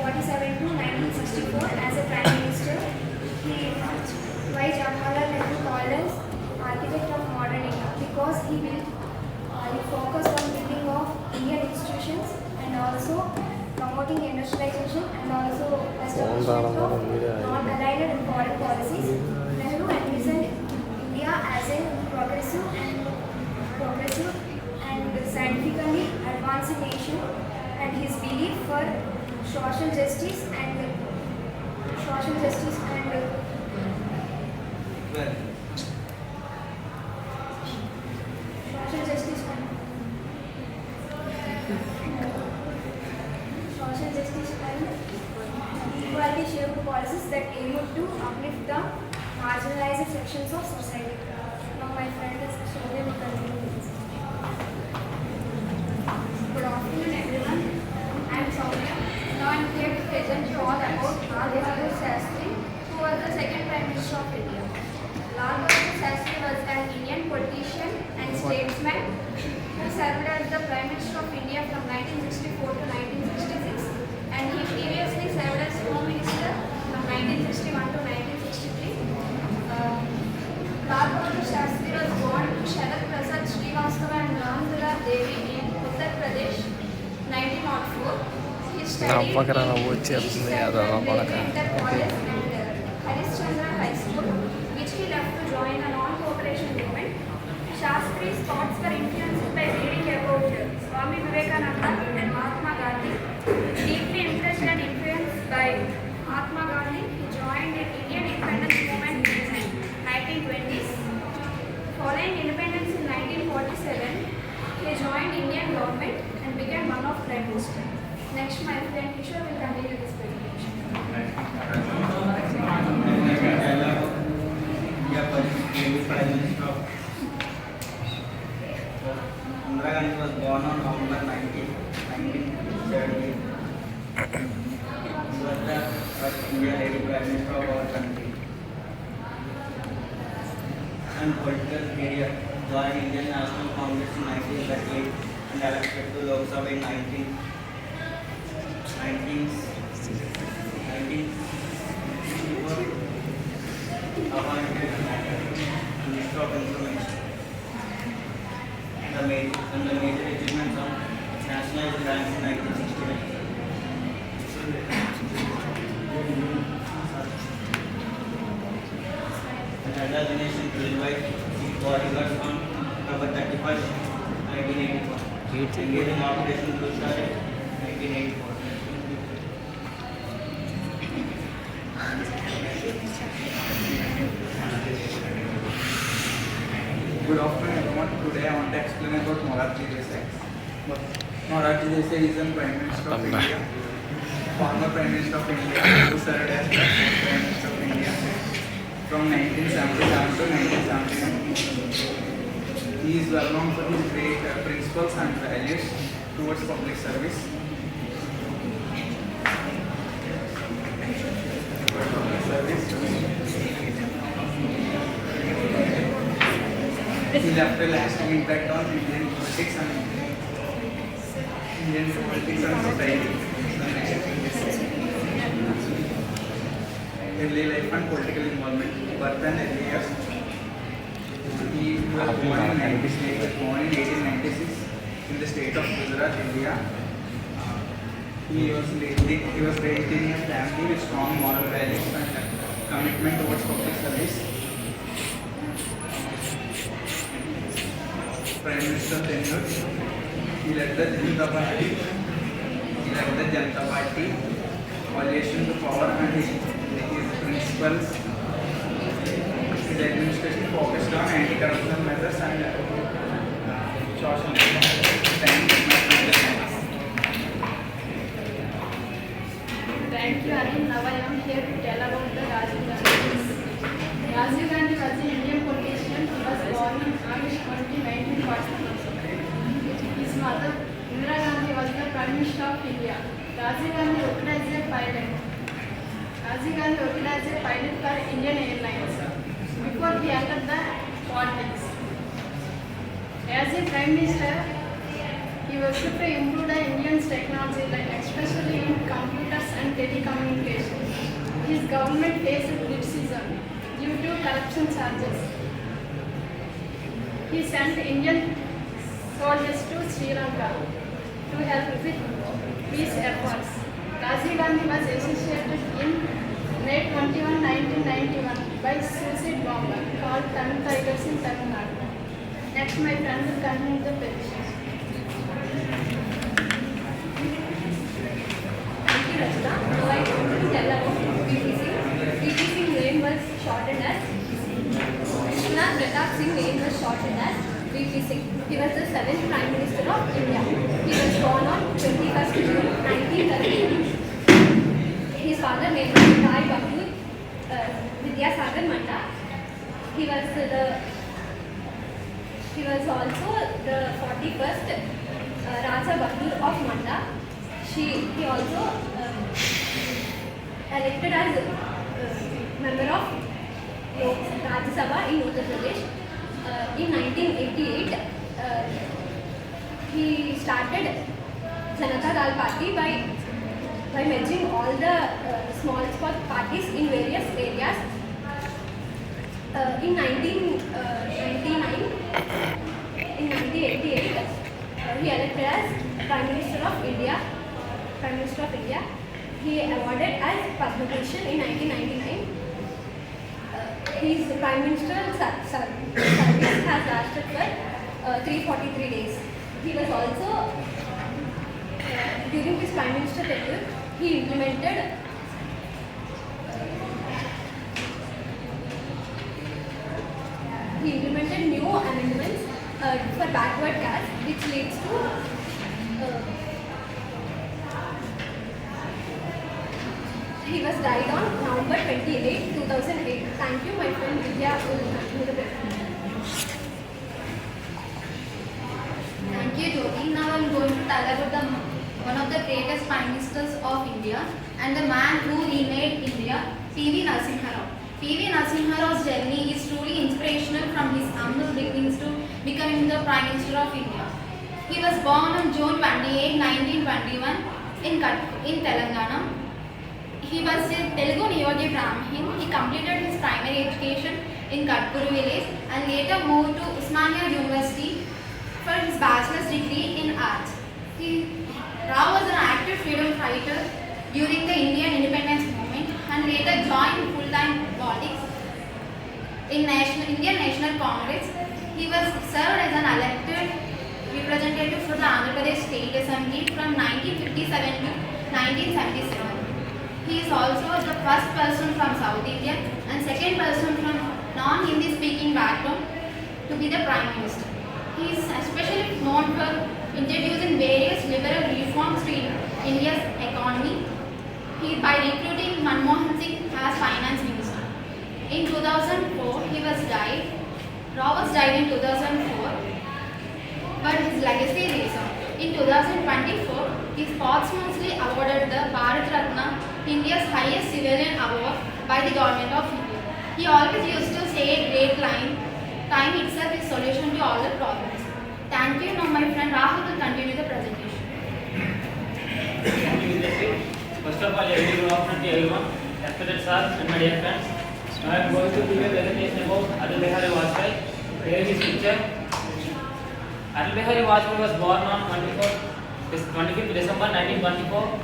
1947 to 1964 as a Prime Minister. Why Jawaharlal Nehru called as architect of modern India? Because he focused on building of Indian institutions and also promoting industrialization and also establishment of non-aligned and foreign policies. Nehru envisioned India as a progressive and scientifically advanced nation, and his belief for social justice and social justice and equality shaped policies that aim to uplift the marginalized sections of society. Now my friend is Shobha will continue this. Good afternoon everyone. I am Soumya. Now I am here to present you all about Lal Bahadur Shastri, who was the second Prime Minister of India. Lal Bahadur Shastri was an Indian politician and statesman who served as the Prime Minister of India from 1964 to 1966, and he previously served as Home Minister from 1961 to 1963. Lal Bahadur Shastri was born to Sharad Prasad Srivastava and Ramdula Devi in Uttar Pradesh, 1904. He studied in Inter College and Harishchandra High School, which he left to join a non-cooperation movement. Shastri's thoughts were influenced by reading about Swami Vivekananda and Mahatma Gandhi. Deeply impressed and influenced by Mahatma Gandhi, he joined the Indian independence movement in the 1920s. Following independence in 1947, he joined Indian government and became one of Prime Minister. Next, my friend Kishore will continue this presentation. Indira Gandhi was born on November 19, 1970. She was the first Indian lady Prime Minister of our country. And political career, joined Indian National Congress in 1938 and elected to Lok Sabha in 1964. Appointed Minister of Information. The major achievements of nationalized banks in 1969. The designation to invite bodyguards on October 31st, 1984. Engaging Operation Blue Star in 1984. Good afternoon everyone. Today I want to explain about Morarji Desai. Morarji Desai is the Prime Minister of India, former Prime Minister of India, who served as the Prime Minister of India from 1977 to 1979. He is well known for his great principles and values towards public service. He left a lasting impact on Indian politics and society. Early life and political involvement. Birth and early years. He was born in 1896 in the state of Gujarat, India. He was raised in a family with strong moral values and commitment towards public service. Prime Minister tenure, he led the Janata Party coalition to power, and his principles. His administration focused on anti-corruption measures and social Thank you, Arun. Now I am here to tell about the Rajiv Gandhi. Rajiv Gandhi was an Indian politician. He was born on August 20, 1940. His mother, Indira Gandhi, was the Prime Minister of India. Rajiv Gandhi worked as a pilot. For Indian Airlines before he entered the politics. As a Prime Minister, he worked to improve the Indians' technology, like especially in computers and telecommunications. His government faced criticism due to corruption charges. He sent Indian soldiers to Sri Lanka to help with peace efforts. Rajiv Gandhi was assassinated in May 21, 1991 by suicide bomber called Tamil Tigers in Tamil Nadu. Next, my friend will continue the petition. Thank you, Rachita. Now I want to tell about VP Singh. VP Singh name was shortened as Vishwanath Pratap Singh name was shortened as VP Singh. He was the 7th Prime Minister of India. He was born on 21st June 1930. His father name was Rai Bahadur Vidyasagar Manda. He was also the 41st Raja Bahadur of Manda. He also elected as member of Rajya Sabha in Uttar Pradesh. In 1988, he started Janata Dal Party by merging all the small parties in various areas. In 1988, he elected as Prime Minister of India. He awarded as Padma Bhushan in 1999. His Prime Minister service has lasted for 343 days. He was also, during his Prime Minister tenure, he implemented new amendments for backward caste, which leads to he was died on November 28, 2008. Thank you, my friend Vidya will continue the presentation. Thank you, Jyoti. Now I am going to tell about one of the greatest Prime Ministers of India and the man who remade India, P.V. Narasimha Rao. P.V. Narasimha Rao's journey is truly inspirational from his humble beginnings to becoming the Prime Minister of India. He was born on June 28, 1921 in Telangana. He was a Telugu Niyogi Brahmin. He completed his primary education in Katkuru village and later moved to Usmania University for his bachelor's degree in arts. Rao was an active freedom fighter during the Indian independence movement and later joined full-time politics in Indian National Congress. He was served as an elected representative for the Andhra Pradesh State Assembly from 1957 to 1977. He is also the first person from South India and second person from non-Hindi speaking background to be the Prime Minister. He is especially known for introducing various liberal reforms to India's economy by recruiting Manmohan Singh as Finance Minister. In 2004, he was died. Rao was died in 2004, but his legacy lives on. In 2024, he is posthumously awarded the Bharat Ratna, India's highest civilian award by the Government of India. He always used to say a great line, time itself is solution to all the problems. Thank you. Now my friend Rahul will continue the presentation. Thank you, Vijay. First of all, a very good afternoon to everyone, respected sir and my dear friends. Now I am going to give a presentation about Atal Bihari Vajpayee. Here is his picture. Atal Bihari Vajpayee was born on 25th December 1924.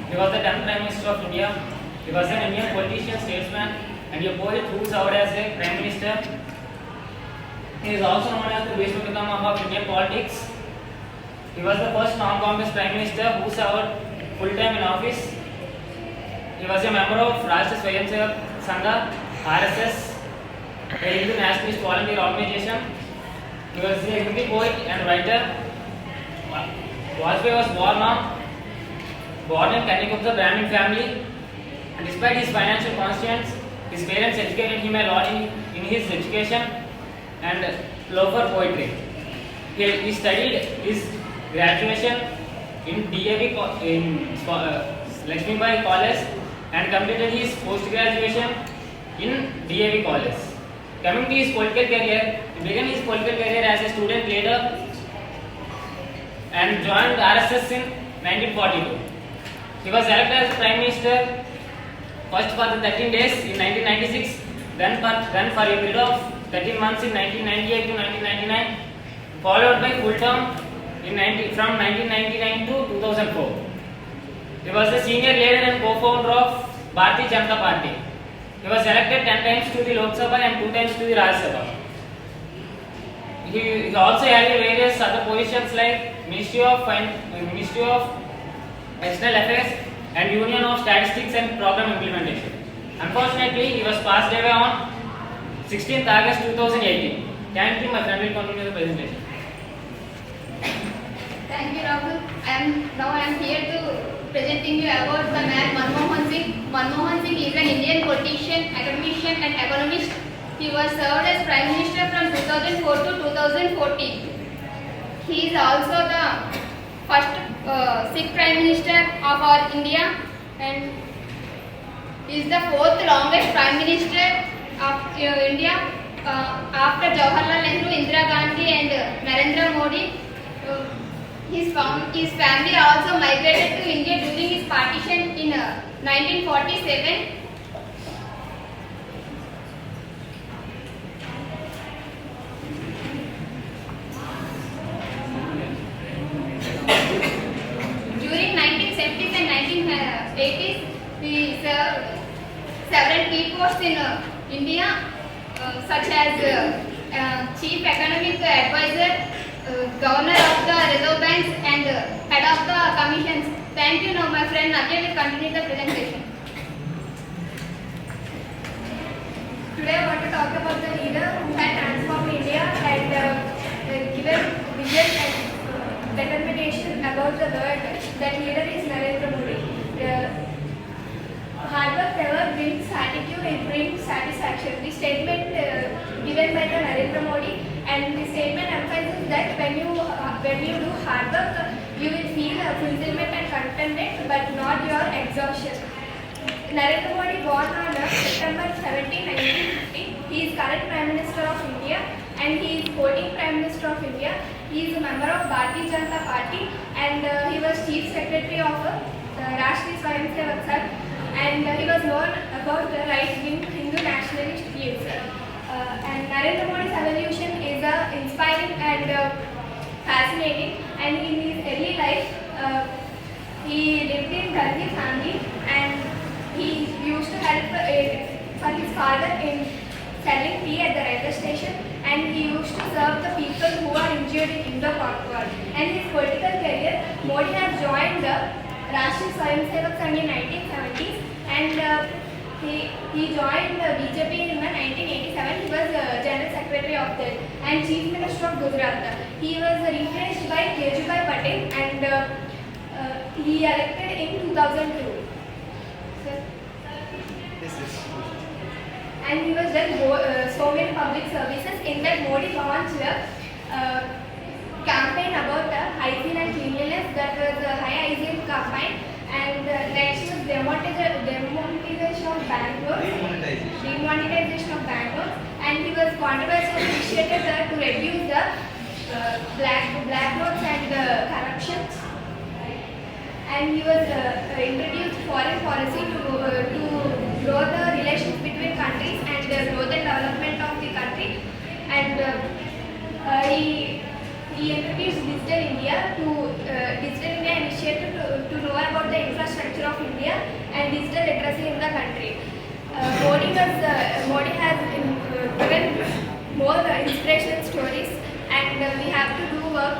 He was the 10th Prime Minister of India. He was an Indian politician, statesman, and a poet who served as a Prime Minister. He is also known as the Bhishma Pitamaha of Indian politics. He was the first non-Congress Prime Minister who served full-time in office. He was a member of Rashtriya Swayamsevak Sangha, RSS, a Hindu nationalist volunteer organization. He was a Hindi poet and writer. Vajpayee was born in Kanyakumar Brahmin family, and despite his financial constraints, his parents educated him a lot in his education and love for poetry. He studied his graduation in DAV in Lakshmi Bai College and completed his post-graduation in DAV College. Coming to his political career, he began his political career as a student leader and joined RSS in 1942. He was elected as Prime Minister first for the 13 days in 1996, then for a period of 13 months in 1998 to 1999, followed by full term from 1999 to 2004. He was the senior leader and co-founder of Bharatiya Janata Party. He was elected 10 times to the Lok Sabha and 2 times to the Rajya Sabha. He also held various other positions like Ministry of External Affairs and Union of Statistics and Program Implementation. Unfortunately, he was passed away on 16th August 2018. Thank you, my friend will continue the presentation. Thank you, Rahul. I am here to presenting you about the man Manmohan Singh. Manmohan Singh is an Indian politician, academician and economist. He was served as Prime Minister from 2004 to 2014. He is also the first Sikh Prime Minister of our India and is the fourth longest Prime Minister of India after Jawaharlal Nehru, Indira Gandhi and Narendra Modi. His family also migrated to India during his partition in 1947. During 1970s and 1980s, he served several key posts in India, such as Chief Economic Advisor, Governor of the Reserve Banks and Head of the Commissions. Thank you. Now my friend Nadia will continue the presentation. Today I want to talk about the leader who had transformed India and given vision and determination about the world. That leader is Narendra Modi. Hard work never brings attitude, it brings satisfaction. The statement given by the Narendra Modi, and the statement emphasizes that when you do hard work, you will feel fulfillment and contentment, but not your exhaustion. Narendra Modi born on September 17, 1950. He is current Prime Minister of India and he is 14th Prime Minister of India. He is a member of Bharatiya Janata Party and he was Chief Secretary of Rashtriya Swayamsevak Sangh, and he was known about the right-wing Hindu nationalist views. And Narendra Modi's evolution is inspiring and fascinating, and in his early life he lived in Dalji family and he used to help for his father in selling tea at the railway station, and he used to serve the people who are injured in Indo-Pak War. And his political career, Modi has joined the Rashtriya Swayamsevak Sangh in 1970s and he joined BJP in 1987. He was General Secretary of that and Chief Minister of Gujarat. He was replaced by Kejubhai Patel and he elected in 2002. And he was done so many public services. In that, Modi launched a campaign about hygiene and cleanliness, that was a high hygiene campaign, and next was demonetization of banknotes, demonetization of banknotes, and he was controversially initiated to reduce the black notes and corruptions. And he was introduced foreign policy to grow the relations between countries and grow the development of the country. And he introduced Digital India initiative to know about the infrastructure of India and digital literacy in the country. Modi has given more inspirational stories, and we have to do work